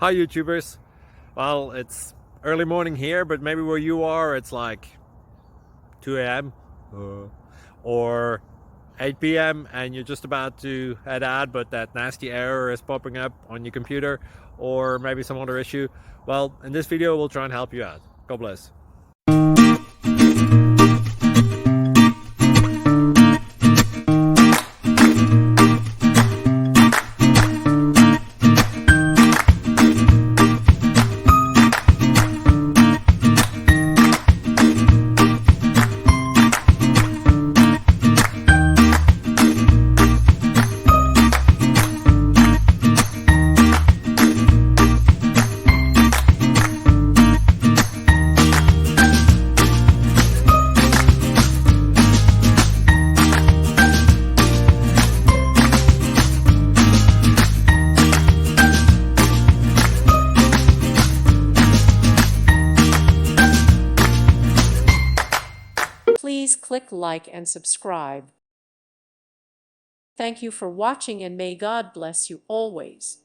Hi YouTubers. Well, it's early morning here, but maybe where you are it's like 2 a.m. or 8 p.m. and you're just about to head out, but that nasty error is popping up on your computer, or maybe some other issue. Well, in this video we'll try and help you out. God bless. Please click like and subscribe. Thank you for watching and may God bless you always.